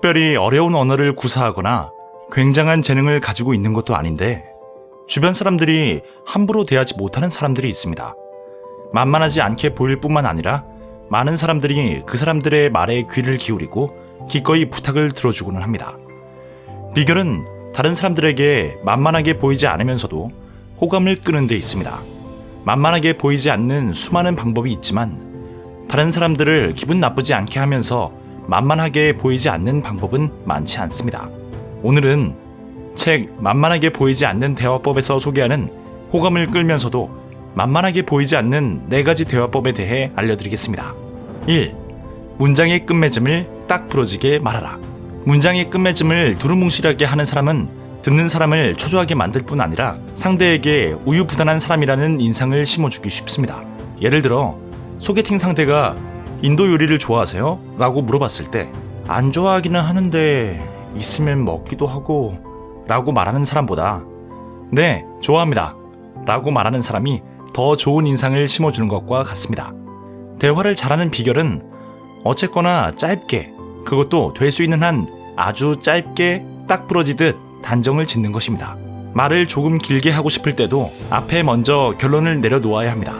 특별히 어려운 언어를 구사하거나 굉장한 재능을 가지고 있는 것도 아닌데 주변 사람들이 함부로 대하지 못하는 사람들이 있습니다. 만만하지 않게 보일 뿐만 아니라 많은 사람들이 그 사람들의 말에 귀를 기울이고 기꺼이 부탁을 들어주고는 합니다. 비결은 다른 사람들에게 만만하게 보이지 않으면서도 호감을 끄는 데 있습니다. 만만하게 보이지 않는 수많은 방법이 있지만 다른 사람들을 기분 나쁘지 않게 하면서 만만하게 보이지 않는 방법은 많지 않습니다. 오늘은 책 만만하게 보이지 않는 대화법에서 소개하는 호감을 끌면서도 만만하게 보이지 않는 4가지 대화법에 대해 알려드리겠습니다. 1. 문장의 끝맺음을 딱 부러지게 말하라. 문장의 끝맺음을 두루뭉실하게 하는 사람은 듣는 사람을 초조하게 만들 뿐 아니라 상대에게 우유부단한 사람이라는 인상을 심어주기 쉽습니다. 예를 들어 소개팅 상대가 인도 요리를 좋아하세요? 라고 물어봤을 때 안 좋아하기는 하는데 있으면 먹기도 하고 라고 말하는 사람보다 네, 좋아합니다 라고 말하는 사람이 더 좋은 인상을 심어주는 것과 같습니다. 대화를 잘하는 비결은 어쨌거나 짧게, 그것도 될 수 있는 한 아주 짧게 딱 부러지듯 단정을 짓는 것입니다. 말을 조금 길게 하고 싶을 때도 앞에 먼저 결론을 내려놓아야 합니다.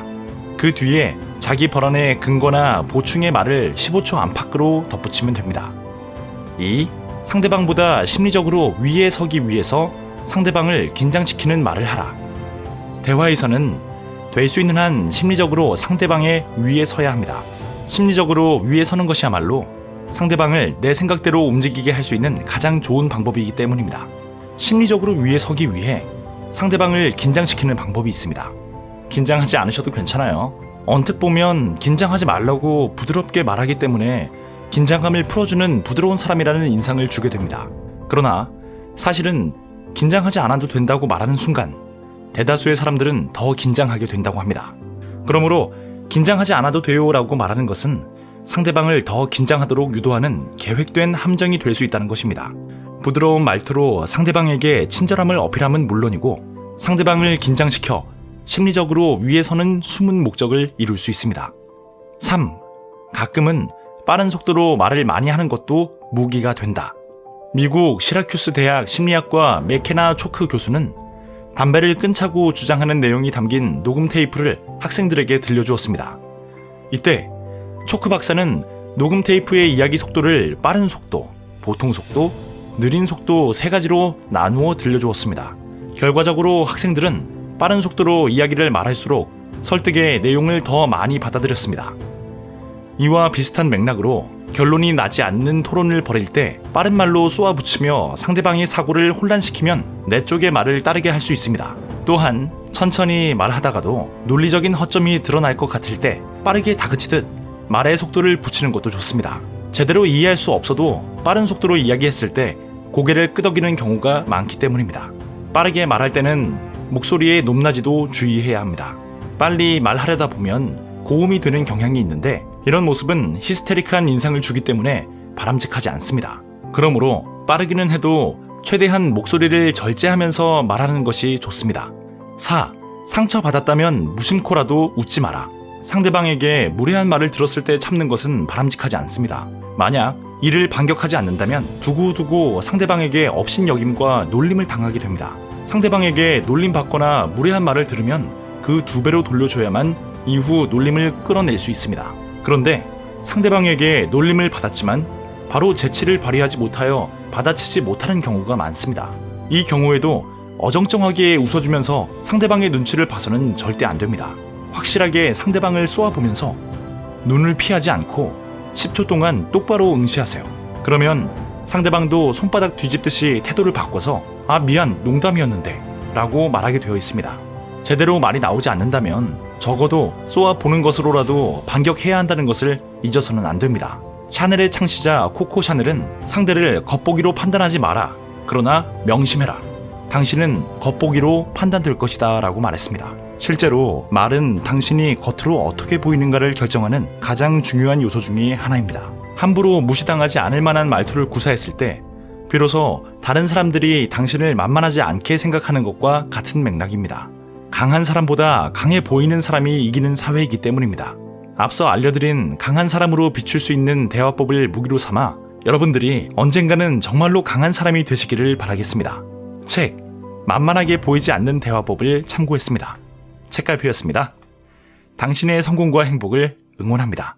그 뒤에 자기 발언의 근거나 보충의 말을 15초 안팎으로 덧붙이면 됩니다. 2. 상대방보다 심리적으로 위에 서기 위해서 상대방을 긴장시키는 말을 하라. 대화에서는 될 수 있는 한 심리적으로 상대방의 위에 서야 합니다. 심리적으로 위에 서는 것이야말로 상대방을 내 생각대로 움직이게 할 수 있는 가장 좋은 방법이기 때문입니다. 심리적으로 위에 서기 위해 상대방을 긴장시키는 방법이 있습니다. 긴장하지 않으셔도 괜찮아요. 언뜻 보면 긴장하지 말라고 부드럽게 말하기 때문에 긴장감을 풀어주는 부드러운 사람이라는 인상을 주게 됩니다. 그러나 사실은 긴장하지 않아도 된다고 말하는 순간 대다수의 사람들은 더 긴장하게 된다고 합니다. 그러므로 긴장하지 않아도 돼요 라고 말하는 것은 상대방을 더 긴장하도록 유도하는 계획된 함정이 될 수 있다는 것입니다. 부드러운 말투로 상대방에게 친절함을 어필함은 물론이고 상대방을 긴장시켜 심리적으로 위에 서는 숨은 목적을 이룰 수 있습니다. 3. 가끔은 빠른 속도로 말을 많이 하는 것도 무기가 된다. 미국 시라큐스 대학 심리학과 맥케나 초크 교수는 담배를 끊자고 주장하는 내용이 담긴 녹음 테이프를 학생들에게 들려주었습니다. 이때 초크 박사는 녹음 테이프의 이야기 속도를 빠른 속도, 보통 속도, 느린 속도 3가지로 나누어 들려주었습니다. 결과적으로 학생들은 빠른 속도로 이야기를 말할수록 설득의 내용을 더 많이 받아들였습니다. 이와 비슷한 맥락으로 결론이 나지 않는 토론을 벌일 때 빠른 말로 쏘아붙이며 상대방의 사고를 혼란시키면 내 쪽의 말을 따르게 할 수 있습니다. 또한 천천히 말하다가도 논리적인 허점이 드러날 것 같을 때 빠르게 다그치듯 말의 속도를 붙이는 것도 좋습니다. 제대로 이해할 수 없어도 빠른 속도로 이야기했을 때 고개를 끄덕이는 경우가 많기 때문입니다. 빠르게 말할 때는 목소리의 높낮이도 주의해야 합니다. 빨리 말하려다 보면 고음이 되는 경향이 있는데 이런 모습은 히스테리크한 인상을 주기 때문에 바람직하지 않습니다. 그러므로 빠르기는 해도 최대한 목소리를 절제하면서 말하는 것이 좋습니다. 4. 상처받았다면 무심코라도 웃지 마라. 상대방에게 무례한 말을 들었을 때 참는 것은 바람직하지 않습니다. 만약 이를 반격하지 않는다면 두고두고 상대방에게 업신여김과 놀림을 당하게 됩니다. 상대방에게 놀림받거나 무례한 말을 들으면 그 2배로 돌려줘야만 이후 놀림을 끌어낼 수 있습니다. 그런데 상대방에게 놀림을 받았지만 바로 재치를 발휘하지 못하여 받아치지 못하는 경우가 많습니다. 이 경우에도 어정쩡하게 웃어주면서 상대방의 눈치를 봐서는 절대 안 됩니다. 확실하게 상대방을 쏘아보면서 눈을 피하지 않고 10초 동안 똑바로 응시하세요. 그러면 상대방도 손바닥 뒤집듯이 태도를 바꿔서 아 미안 농담이었는데 라고 말하게 되어 있습니다. 제대로 말이 나오지 않는다면 적어도 쏘아보는 것으로라도 반격해야 한다는 것을 잊어서는 안 됩니다. 샤넬의 창시자 코코 샤넬은 상대를 겉보기로 판단하지 마라. 그러나 명심해라. 당신은 겉보기로 판단될 것이다 라고 말했습니다. 실제로 말은 당신이 겉으로 어떻게 보이는가를 결정하는 가장 중요한 요소 중에 하나입니다. 함부로 무시당하지 않을 만한 말투를 구사했을 때 비로소 다른 사람들이 당신을 만만하지 않게 생각하는 것과 같은 맥락입니다. 강한 사람보다 강해 보이는 사람이 이기는 사회이기 때문입니다. 앞서 알려드린 강한 사람으로 비출 수 있는 대화법을 무기로 삼아 여러분들이 언젠가는 정말로 강한 사람이 되시기를 바라겠습니다. 책, 만만하게 보이지 않는 대화법을 참고했습니다. 책갈피였습니다. 당신의 성공과 행복을 응원합니다.